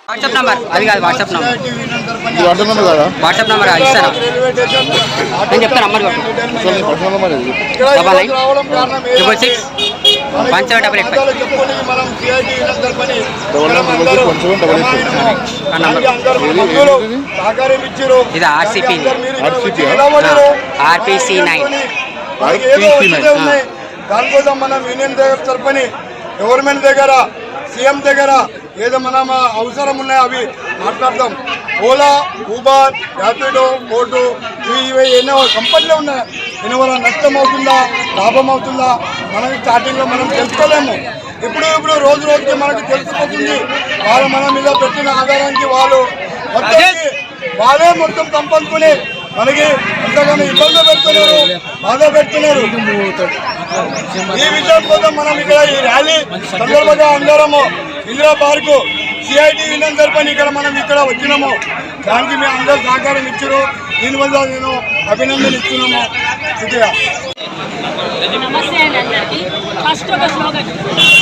WhatsApp number అది కాదు WhatsApp number WhatsApp number ఇస్తాను నేను చెప్తాను నంబర్ ఇది ఆర్సిపి ఆర్పిసి 9 దానికోసం మనం యూనియన్ దగ్గర తరపుని గవర్నమెంట్ దగ్గర సీఎం దగ్గర ఏదో మనం అవసరం ఉన్నాయో అవి మాట్లాడతాం. ఓలా, ఊబర్, ర్యాపిడో, బోటు ఇవి ఎన్నో కంపెనీలు ఉన్నాయి. దీనివల్ల నష్టం అవుతుందా లాభం అవుతుందా మనకి స్టార్టింగ్లో మనం తెలుసుకోలేము. ఇప్పుడు రోజు రోజుకి మనకి తెలిసిపోతుంది. వాళ్ళు మన మీద పెట్టిన ఆధారానికి వాళ్ళే మొత్తం సంపాదించుకుని మనకి ఎంతగానో ఇబ్బంది పెడుతున్నారు, బాధ పెడుతున్నారు. ఈ విషయం కోసం మనం ఇక్కడ ఈ ర్యాలీ సందర్భంగా అందరము ఇందిరా పార్కు సిఐటి యూనియన్ తరపున మనం ఇక్కడ వచ్చినాము. దానికి మేము అందరూ సహకారం ఇచ్చారు. దీనివల్ల నేను అభినందన ఇస్తున్నాము. నమస్తే అండి అందరికీ. ఫస్ట్ ఒక స్లోగన్,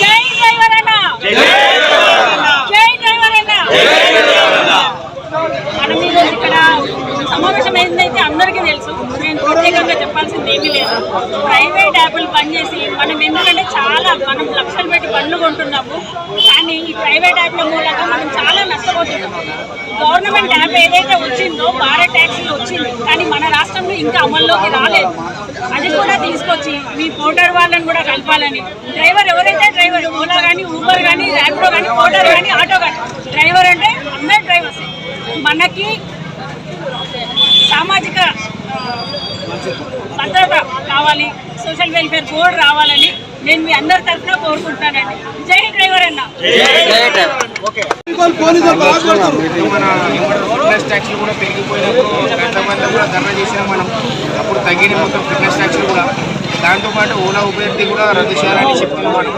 జై డ్రైవర్ అన్న, జై డ్రైవర్ అన్న. మనం ఈరోజు ఇక్కడ సమావేశం ఏంటంటే అందరికీ తెలుసు, నేను ప్రత్యేకంగా చెప్పాల్సింది ఏమీ లేదు. ప్రైవేట్ యాప్లు బంద్ చేసి మనం ఎందుకంటే మనం లక్షలు పెట్టి బండ్లు కొంటున్నాము, కానీ ఈ ప్రైవేట్ యాప్ల మూలంగా మనం చాలా నష్టపోతున్నాము. గవర్నమెంట్ యాప్ ఏదైతే వచ్చిందో భారత్ ట్యాక్సీలు వచ్చింది, కానీ మన రాష్ట్రంలో ఇంకా అమల్లోకి రాలేదు. అది కూడా తీసుకొచ్చి మీ పోర్టర్ వాళ్ళని కూడా కలపాలని. డ్రైవర్ ఎవరైతే డ్రైవర్, ఓలా కానీ, ఊబర్ కానీ, ర్యాపిడో కానీ, పోర్టర్ కానీ, ఆటో కానీ, డ్రైవర్ అంటే అందరు డ్రైవర్స్. మనకి సామాజిక భద్రత కావాలి, సోషల్ వెల్ఫేర్ బోర్డు రావాలని నేను మీ అందరి తరఫున కోరుకుంటానండి. జై డ్రైవర్ అన్న. ఫిట్నెస్ ట్యాక్స్లు కూడా పెరిగిపోయినప్పుడు ఎంతమంది కూడా ధర్నా చేసినా మనం అప్పుడు తగ్గిన మొత్తం ఫిట్నెస్ ట్యాక్స్లు కూడా, దాంతోపాటు ఓలా ఉబర్ది కూడా రద్దు చేయాలని చెప్తున్నాం. మనం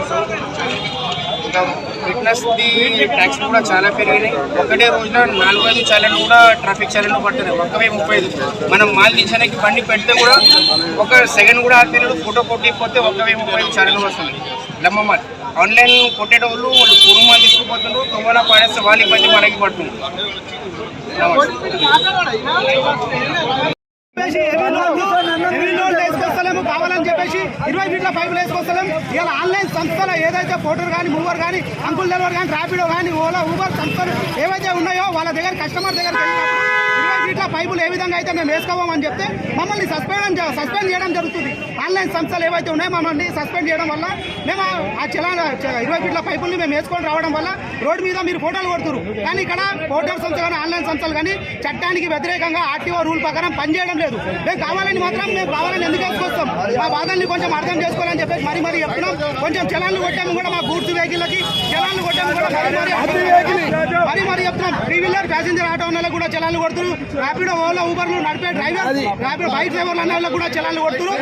ఇంకా ఫిట్నెస్ది ట్యాక్స్ కూడా చాలా పెరిగినాయి. ఒకటే రోజున 4-5 ఛాలెంజ్ కూడా ట్రాఫిక్ ఛాలెంజ్ పడుతున్నాయి. ఒక్కవే 35. మనం మాల్ దించడానికి బండి పెడితే కూడా ఒక సెకండ్ కూడా ఆపిల్లలు ఫోటో కొట్టిపోతే ఒక్కవే 35 ఛాలెంజ్ వస్తుంది. లమ్మమాల్ ఆన్లైన్ కొట్టేటోళ్ళు వాళ్ళు కుటుంబాలు తీసుకుపోతున్నారు, తొవ్వన పడేస్తే వాళ్ళ ఇబ్బంది మనకి పడుతుంది. కావాలని చెప్పేసి 20 ఫీట్ల పైపులు వేసుకొస్తలేము. ఇలా ఆన్లైన్ సంస్థలు ఏదైతే పోర్టర్ కానీ, మూవర్ కానీ, అంకుల్ డెలివరీ కానీ, ర్యాపిడో కానీ, ఓలా, ఊబర్ సంస్థలు ఏవైతే ఉన్నాయో వాళ్ళ దగ్గర కస్టమర్ దగ్గర 20 ఫీట్ల పైపులు ఏ విధంగా అయితే మేము వేసుకోమని చెప్తే మమ్మల్ని సస్పెండ్ చేయడం జరుగుతుంది. ఆన్లైన్ సంస్థలు ఏవైతే ఉన్నాయో మమ్మల్ని సస్పెండ్ చేయడం వల్ల మేము ఆ 20 ఫీట్ల పైపుల్ని మేము వేసుకొని రావడం వల్ల రోడ్డు మీద మీరు ఫోటోలు కొడుతున్నారు. కానీ ఇక్కడ పోర్టల్ సంస్థ కానీ, ఆన్లైన్ సంస్థలు కానీ చట్టానికి వ్యతిరేకంగా ఆర్టీఓ రూల్ ప్రకారం పనిచేయడం లేదు. మేము కావాలని ఎందుకు వేసుకొస్తాం? మా బాధల్ని కొంచెం అర్థం చేసుకోవాలని చెప్పేసి మరీ చెప్తున్నాం. కొంచెం చలాన్లు కొట్టాము కూడా మా గూడ్స్ వెహికల్లకి, చలాన్లు కొట్టాము కూడా మరీ చెప్తున్నాం. 3 వీలర్ ప్యాసింజర్ ఆటో వాళ్ళకి కూడా చలాన్లు కొడుతున్నారు. ర్యాపిడో, ఓలా, ఊబర్లు నడిపే ర్యాపిడో బైక్ డ్రైవర్లు అన్న వాళ్ళకి కూడా చలాన్లు కొడుతున్నారు.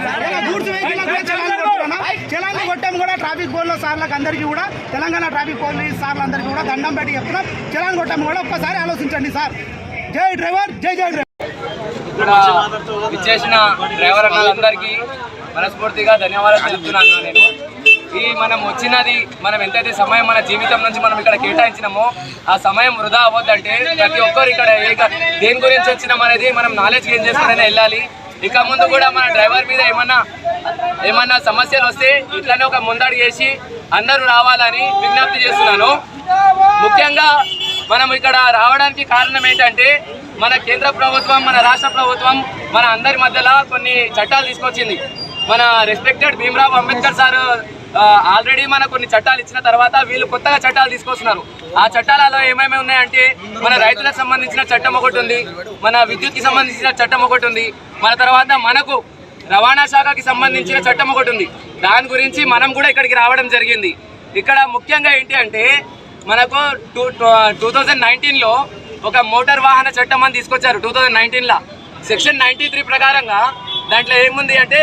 గూడ్స్ వెహికల్ కూడా చలాన్లు కొట్టాము కూడా. ట్రాఫిక్ పోలీసు సార్లకు అందరికీ కూడా, తెలంగాణ ట్రాఫిక్ పోలీసు సార్లందరికీ కూడా దండం పెట్టి చెప్తున్నాం. చలాన్లు కొట్టాము కూడా. ఒక్కసారి ఆలోచించండి సార్. జై డ్రైవర్, జై డ్రైవర్. ఇక్కడ ఇచ్చేసిన డ్రైవర్ అన్నలందరికీ మనస్ఫూర్తిగా ధన్యవాదాలు తెలుపుతున్నాను. నేను మనం వచ్చినది, మనం ఎంతైతే సమయం మన జీవితం నుంచి మనం ఇక్కడ కేటాయించినామో ఆ సమయం వృధా అవ్వద్దంటే ప్రతి ఒక్కరు ఇక్కడ దేని గురించి వచ్చినాం అనేది మనం నాలెడ్జ్ గెయిన్ చేసుకునే వెళ్ళాలి. ఇక ముందు కూడా మన డ్రైవర్ మీద ఏమన్నా సమస్యలు వస్తే ఇట్లానే ఒక ముందడుగు చేసి అందరూ రావాలని విజ్ఞప్తి చేస్తున్నాను. ముఖ్యంగా మనం ఇక్కడ రావడానికి కారణం ఏంటంటే మన కేంద్ర ప్రభుత్వం, మన రాష్ట్ర ప్రభుత్వం మన అందరి మధ్యలో కొన్ని చట్టాలు తీసుకొచ్చింది. మన respected Bhimrao Ambedkar sir already మన కొన్ని చట్టాలు ఇచ్చిన తర్వాత వీళ్ళు కొత్తగా చట్టాలు తీసుకొస్తున్నారు. ఆ చట్టాలలో ఏమేమి ఉన్నాయంటే మన రైతులకు సంబంధించిన చట్టం ఒకటి ఉంది, మన విద్యుత్కి సంబంధించిన చట్టం ఒకటి ఉంది, మన తర్వాత మనకు రవాణా శాఖకి సంబంధించిన చట్టం ఒకటి ఉంది. దాని గురించి మనం కూడా ఇక్కడికి రావడం జరిగింది. ఇక్కడ ముఖ్యంగా ఏంటి అంటే మనకు 2019లో ఒక మోటార్ వాహన చట్టం అని తీసుకొచ్చారు. 2019లో సెక్షన్ 93 ప్రకారంగా దాంట్లో ఏముంది అంటే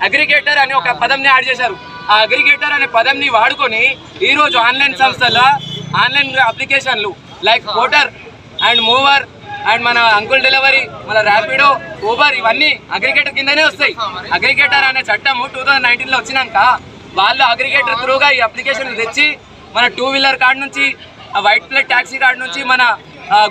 అగ్రిగేటర్ అని ఒక పదంని యాడ్ చేశారు. ఆ అగ్రిగేటర్ అనే పదంని వాడుకొని ఈరోజు ఆన్లైన్ సంస్థల ఆన్లైన్ అప్లికేషన్లు like Porter and Mover and మన అంకుల్ డెలివరీ, మన ర్యాపిడో, ఊబర్ ఇవన్నీ అగ్రిగేటర్ కిందనే వస్తాయి. అగ్రిగేటర్ అనే చట్టము 2019లో వచ్చినాక వాళ్ళు అగ్రిగేటర్ త్రూగా ఈ అప్లికేషన్ తెచ్చి మన 2 వీలర్ కార్డు నుంచి ఆ వైట్ ప్లేట్ ట్యాక్సీ కార్డు నుంచి మన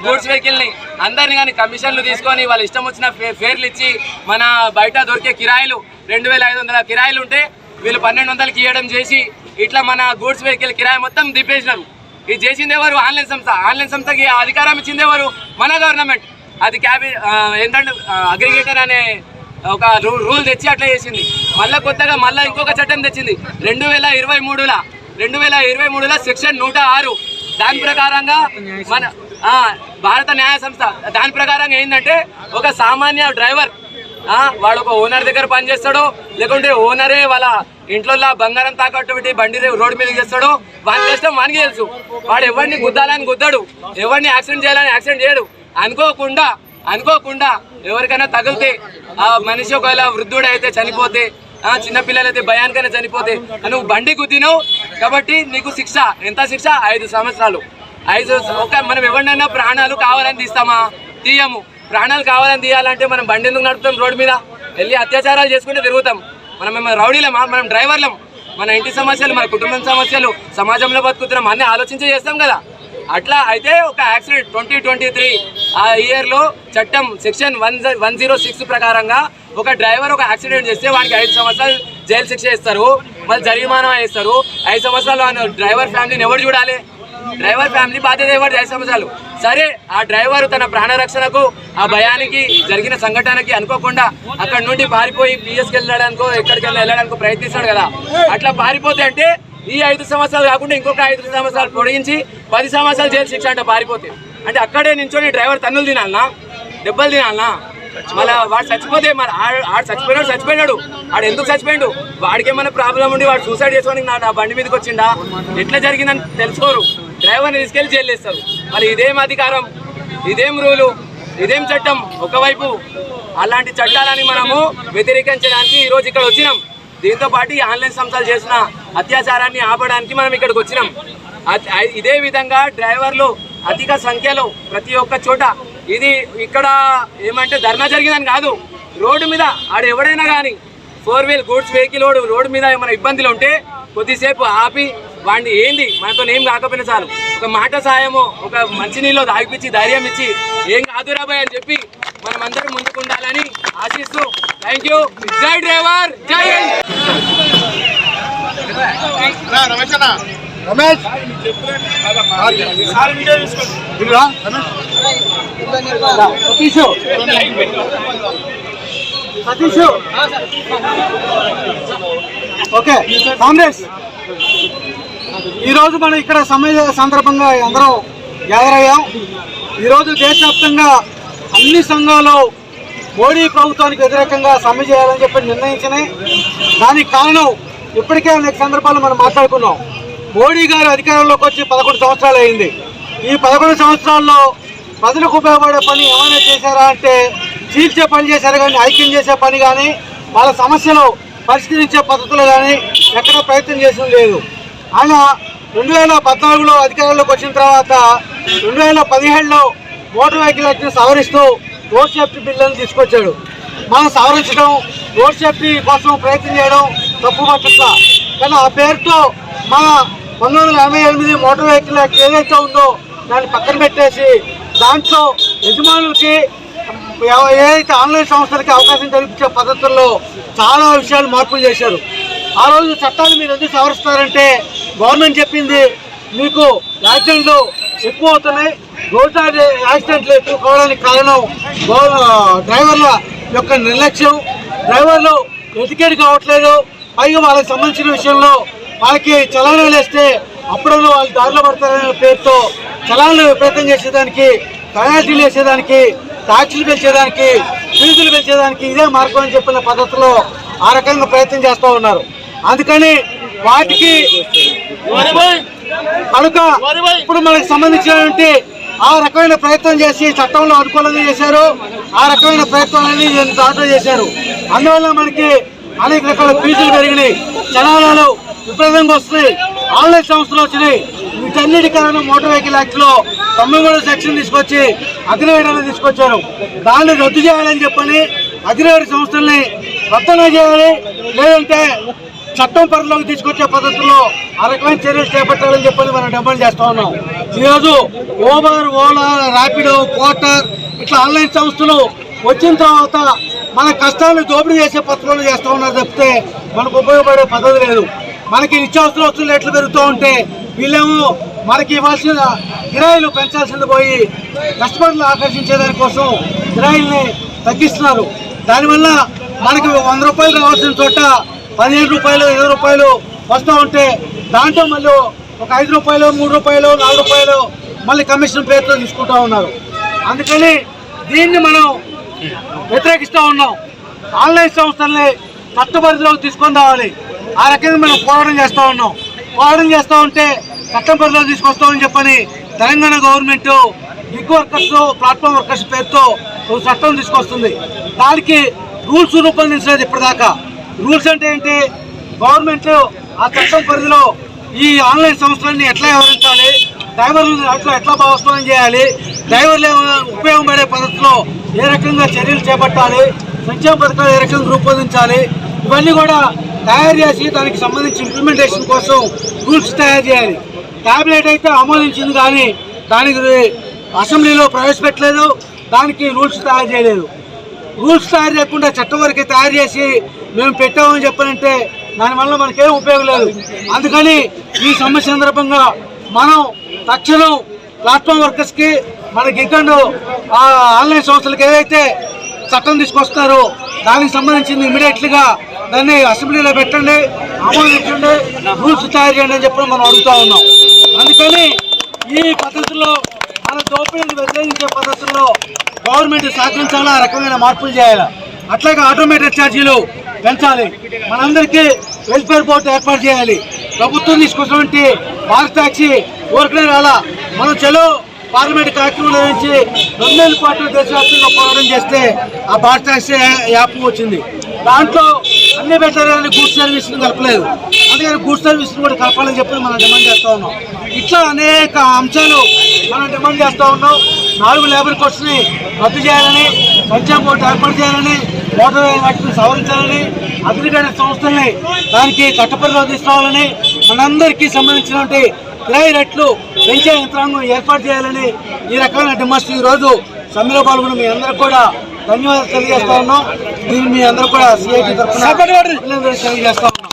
గూడ్స్ వెహికల్ని అందరిని కానీ కమిషన్లు తీసుకొని వాళ్ళ ఇష్టం వచ్చిన ఫేర్లు ఇచ్చి మన బయట దొరికే కిరాయిలు 2500 కిరాయిలు ఉంటే వీళ్ళు 1200కి ఇవ్వడం చేసి ఇట్లా మన గూడ్స్ వెహికల్ కిరాయి మొత్తం దింపేసినారు. ఇది చేసింది ఎవరు? ఆన్లైన్ సంస్థకి అధికారం ఇచ్చింది ఎవరు? మన గవర్నమెంట్. అది ఏంటంటే అగ్రిగేటర్ అనే ఒక రూల్ తెచ్చి అట్లా చేసింది. మళ్ళీ కొత్తగా మళ్ళీ ఇంకొక చట్టం తెచ్చింది 2023లో సెక్షన్ 106. దాని ప్రకారంగా మన భారత న్యాయ సంస్థ దాని ప్రకారంగా ఏంటంటే ఒక సామాన్య డ్రైవర్ వాడు ఒక ఓనర్ దగ్గర పనిచేస్తాడో లేకుంటే ఓనరే వాళ్ళ ఇంట్లో బంగారం తాకట్టు పెట్టి బండి రోడ్డు మీద చేస్తాడో వాని కష్టం వానికి తెలుసు. వాడు ఎవరిని గుద్దాలని గుద్దాడు, ఎవరిని యాక్సిడెంట్ చేయాలని యాక్సిడెంట్ చేయడు. అనుకోకుండా ఎవరికైనా తగిలితే ఆ మనిషి ఒకవేళ వృద్ధుడు అయితే చనిపోతే చిన్నపిల్లలు అయితే భయానికైనా చనిపోతే నువ్వు బండి గుద్దినావు కాబట్టి నీకు శిక్ష. ఎంత శిక్ష? 5 సంవత్సరాలు. మనం ఎవరినైనా ప్రాణాలు కావాలని తీస్తామా? తీయము. ప్రాణాలు కావాలని తీయాలంటే మనం బండి ఎందుకు నడుపుతాం? రోడ్డు మీద వెళ్ళి అత్యాచారాలు చేసుకుంటే తిరుగుతాం. మనం రౌడీలమా? మనం డ్రైవర్లం. మన ఇంటి సమస్యలు, మన కుటుంబం సమస్యలు, సమాజంలో బతుకుతున్నాం అన్నీ ఆలోచించి చేస్తాం కదా. అట్లా అయితే ఒక యాక్సిడెంట్ 2023 ఆ ఇయర్లో చట్టం సెక్షన్ 106 ప్రకారంగా ఒక డ్రైవర్ ఒక యాక్సిడెంట్ చేస్తే వానికి 5 సంవత్సరాలు జైలు శిక్ష ఇస్తారు, మళ్ళీ జరిమానా వేస్తారు. 5 సంవత్సరాలు డ్రైవర్ ఫ్యామిలీని ఎవరు చూడాలి? డ్రైవర్ ఫ్యామిలీ బాధ్యత ఎవరు? 5 సంవత్సరాలు. సరే, ఆ డ్రైవర్ తన ప్రాణరక్షణకు ఆ భయానికి జరిగిన సంఘటనకి అనుకోకుండా అక్కడ నుండి పారిపోయి పిఎస్కి వెళ్ళడానికో ఎక్కడికి వెళ్ళడానికో ప్రయత్నిస్తాడు కదా. అట్లా పారిపోతే అంటే ఈ 5 సంవత్సరాలు కాకుండా ఇంకొక 5 సంవత్సరాలు పొడిగించి 10 సంవత్సరాలు జైలు శిక్ష అంట పారిపోతే. అంటే అక్కడే నించొని డ్రైవర్ తన్నులు తినాలనా? దెబ్బలు తినాలనా? మళ్ళీ వాడు చచ్చిపోతే మరి ఆడు చచ్చిపోయినాడు. ఆడు ఎందుకు చచ్చిపోయాడు? వాడికి ఏమైనా ప్రాబ్లం ఉండి వాడు సూసైడ్ చేసుకొని నా బండి మీదకి వచ్చిండా? ఎట్లా జరిగిందని తెలుసుకోరు. డ్రైవర్ని తీసుకెళ్లి జైలు వేస్తారు. మళ్ళీ ఇదేం అధికారం, ఇదేం రూలు, ఇదేం చట్టం? ఒకవైపు అలాంటి చట్టాలని మనము వ్యతిరేకించడానికి ఈరోజు ఇక్కడ వచ్చినాం. దీంతో పాటు ఈ ఆన్లైన్ సంస్థలు చేసిన అత్యాచారాన్ని ఆపడానికి మనం ఇక్కడికి వచ్చినాం. ఇదే విధంగా డ్రైవర్లు అధిక సంఖ్యలో ప్రతి ఒక్క చోట ఇది ఇక్కడ ఏమంటే ధర్నా జరిగిందని కాదు, రోడ్డు మీద ఆడు ఎవడైనా కానీ 4 వీల్ గూడ్స్ వెహికల్ రోడ్డు మీద ఏమైనా ఇబ్బందులు ఉంటే కొద్దిసేపు ఆపి వాడిని ఏంది మనతో ఏం కాకపోయినా చాలు ఒక మాట సాయమో ఒక మంచినీళ్ళు తాగిపించి ధైర్యం ఇచ్చి ఏం కాదురాబాయ్ అని చెప్పి మనం అందరం ముందుకు ఉండాలని ఆశిస్తూ థ్యాంక్ యూ. జై డ్రైవర్, జై రమేష్ సతీష్. ఓకే కాంగ్రెస్, ఈరోజు మనం ఇక్కడ సమ్మె సందర్భంగా అందరం గ్యాదర్ అయ్యాం. ఈరోజు దేశవ్యాప్తంగా అన్ని సంఘాలు మోడీ ప్రభుత్వానికి వ్యతిరేకంగా సమ్మె చేయాలని చెప్పి నిర్ణయించినాయి. దానికి కారణం ఇప్పటికే అనేక సందర్భాల్లో మనం మాట్లాడుకున్నాం. మోడీ గారు అధికారంలోకి వచ్చి 11 సంవత్సరాలు అయింది. ఈ 11 సంవత్సరాల్లో ప్రజలకు ఉపయోగపడే పని ఏమైనా చేశారా అంటే చీల్చే పని చేశారు కానీ ఐక్యం చేసే పని కానీ వాళ్ళ సమస్యలు పరిష్కరించే పద్ధతులు కానీ ఎక్కడ ప్రయత్నం చేసింది లేదు. ఆయన 2014లో అధికారంలోకి వచ్చిన తర్వాత 2017లో మోటార్ వెహికల్ యాక్ట్ని సవరిస్తూ రోడ్ సేఫ్టీ బిల్లులను తీసుకొచ్చాడు. మనం సవరించడం, రోడ్ సేఫ్టీ కోసం ప్రయత్నం చేయడం తప్పు పట్ల, కానీ ఆ పేరుతో మన 1988 మోటార్ వెహికల్ యాక్ట్ ఏదైతే ఉందో దాన్ని పక్కన పెట్టేసి దాంట్లో యజమానులకి ఏదైతే ఆన్లైన్ సంస్థలకి అవకాశం కల్పించే పద్ధతుల్లో చాలా విషయాలు మార్పులు చేశారు. ఆ రోజు చట్టాలు మీరు ఎందుకు సవరిస్తారంటే గవర్నమెంట్ చెప్పింది మీకు యాక్సిడెంట్లు ఎక్కువ అవుతున్నాయి, రోజు యాక్సిడెంట్లు ఎక్కువ కావడానికి కారణం డ్రైవర్ల యొక్క నిర్లక్ష్యం, డ్రైవర్లు ఎడ్యుకేట్ కావట్లేదు. పైగా వాళ్ళకి సంబంధించిన విషయంలో వాళ్ళకి చలానాలు వేస్తే అప్పుడప్పుడు వాళ్ళు దారిలో పడతారనే పేరుతో చలానాలు విపరీతం చేసేదానికి, పెనాల్టీలు వేసేదానికి, ట్యాక్సులు పెంచేదానికి, ఫీజులు పెంచేదానికి ఇదే మార్గం అని చెప్పిన పద్ధతిలో ఆ రకంగా ప్రయత్నం చేస్తూ ఉన్నారు. అందుకని వాటికి కనుక ఇప్పుడు మనకు సంబంధించినటువంటి ఆ రకమైన ప్రయత్నం చేసి చట్టంలో అనుకూలంగా చేశారు. ఆ రకమైన ప్రయత్నాలని దాంట్లో చేశారు. అందువల్ల మనకి అనేక రకాల ఫీజులు పెరిగినాయి, చలానాలు విపరీతంగా వస్తున్నాయి, ఆన్లైన్ సంస్థలు వచ్చినాయి. వీటన్నిటి కారణం మోటార్ వెహికల్ యాక్ట్లో 93 సెక్షన్ తీసుకొచ్చి అగ్రివేటర్లు తీసుకొచ్చారు. దాన్ని రద్దు చేయాలని చెప్పని అగ్రివేటర్ సంస్థల్ని రద్దు చేయాలి, లేదంటే చట్టం పరిధిలోకి తీసుకొచ్చే పద్ధతుల్లో ఆ రకమైన చర్యలు చేపట్టాలని చెప్పని మనం డిమాండ్ చేస్తా ఉన్నాం. ఈరోజు ఊబర్, ఓలా, ర్యాపిడో, పోర్టర్ ఇట్లా ఆన్లైన్ సంస్థలు వచ్చిన తర్వాత మన కష్టాలను దోపిడీ చేసే పద్ధతులు చేస్తూ ఉన్నారు తప్పితే మనకు ఉపయోగపడే పద్ధతి లేదు. మనకి నిత్యావసర వస్తువులు రేట్లు పెరుగుతూ ఉంటే వీళ్ళేమో మనకి ఇవ్వాల్సిన కిరాయిలు పెంచాల్సింది పోయి కస్టమర్లు ఆకర్షించే దానికోసం కిరాయిల్ని తగ్గిస్తున్నారు. దానివల్ల మనకి 100 రూపాయలు రావాల్సిన చోట 15 రూపాయలు, 20 రూపాయలు వస్తూ ఉంటే దాంట్లో మళ్ళీ ఒక 5 రూపాయలు, 3 రూపాయలు, 4 రూపాయలు మళ్ళీ కమిషన్ పేరుతో తీసుకుంటూ ఉన్నారు. అందుకని దీన్ని మనం వ్యతిరేకిస్తూ ఉన్నాం. ఆన్లైన్ సంస్థల్ని చట్టపరిధిలోకి తీసుకొని రావాలి. ఆ రకంగా మనం పోరాటం చేస్తూ ఉన్నాం. పోరాటం చేస్తూ ఉంటే చట్టం పరిధిలో తీసుకొస్తామని చెప్పని Telangana government gig workers, platform workers పేరుతో ఒక చట్టం తీసుకొస్తుంది. దానికి రూల్స్ రూపొందించలేదు ఇప్పటిదాకా. రూల్స్ అంటే ఏంటి? గవర్నమెంట్ ఆ చట్టం పరిధిలో ఈ ఆన్లైన్ సంస్థలన్నీ ఎట్లా వ్యవహరించాలి, డ్రైవర్లను ఎట్లా భాగస్వామ్యం చేయాలి, డ్రైవర్లు ఉపయోగపడే పద్ధతిలో ఏ రకంగా చర్యలు చేపట్టాలి, సంక్షేమ పథకాలు ఏ రకంగా రూపొందించాలి, ఇవన్నీ కూడా తయారు చేసి దానికి సంబంధించి ఇంప్లిమెంటేషన్ కోసం రూల్స్ తయారు చేయాలి. క్యాబినెట్ అయితే ఆమోదించింది కానీ దానికి అసెంబ్లీలో ప్రవేశపెట్టలేదు, దానికి రూల్స్ తయారు చేయలేదు. రూల్స్ తయారు చేయకుండా చట్టం వరకే తయారు చేసి మేము పెట్టామని చెప్పాలంటే దానివల్ల మనకేం ఉపయోగం లేదు. అందుకని ఈ సమస్య సందర్భంగా మనం తక్షణం ప్లాట్ఫామ్ వర్కర్స్కి, మన గిగ్ అండ్ ఆన్లైన్ సంస్థలకు ఏదైతే చట్టం తీసుకొస్తారో దానికి సంబంధించింది ఇమీడియట్లీగా దాన్ని అసెంబ్లీలో పెట్టండి, ఆమోదించండి, రూల్స్ తయారు చేయండి అని చెప్పి మనం అడుగుతూ ఉన్నాం. అందుకని ఈ పద్ధతుల్లో మన దోపిడీని వ్యతిరేకించే పద్ధతుల్లో గవర్నమెంట్ సహకరించాలా, ఆ రకమైన మార్పులు చేయాలి. అట్లాగే ఆటోమేటెడ్ ఛార్జీలు పెంచాలి. మనందరికీ వెల్ఫేర్ బోర్డు ఏర్పాటు చేయాలి. ప్రభుత్వం తీసుకొచ్చినటువంటి భారత ట్యాక్సీ ఊరికనే రాలా. మనం చలో పార్లమెంట్ కార్యక్రమంలో నుంచి 2 నెలల పాటు దేశవ్యాప్తంగా పోరాటం చేస్తే ఆ భారత ట్యాక్సీ యాప్ వచ్చింది. దాంట్లో అన్ని పెట్టాలని గూడ్స్ సర్వీస్ని కలపలేదు. అందుకని గూడ్స్ సర్వీస్ని కూడా కలపాలని చెప్పి మనం డిమాండ్ చేస్తూ ఉన్నాం. ఇట్లా అనేక అంశాలు మనం డిమాండ్ చేస్తూ ఉన్నాం. 4 లేబర్ కోడ్స్ని రద్దు చేయాలని, సంక్షేమ బోర్డు ఏర్పాటు చేయాలని, మోటార్ యాక్ట్ని సవరించాలని, అగ్రిగేటెడ్ సంస్థల్ని దానికి చట్టపరిధిలో తీసుకోవాలని, మనందరికీ సంబంధించినటువంటి కిరాయి రేట్లు పెంచే యంత్రాంగం ఏర్పాటు చేయాలని ఈ రకమైన డిమాండ్స్ ఈరోజు సమ్మెలో పాల్గొన్న మీ అందరికీ కూడా ధన్యవాదాలు తెలియజేస్తా ఉన్నాం. దీన్ని మీ అందరూ కూడా సిఐటి తరఫున తెలియజేస్తా ఉన్నాం.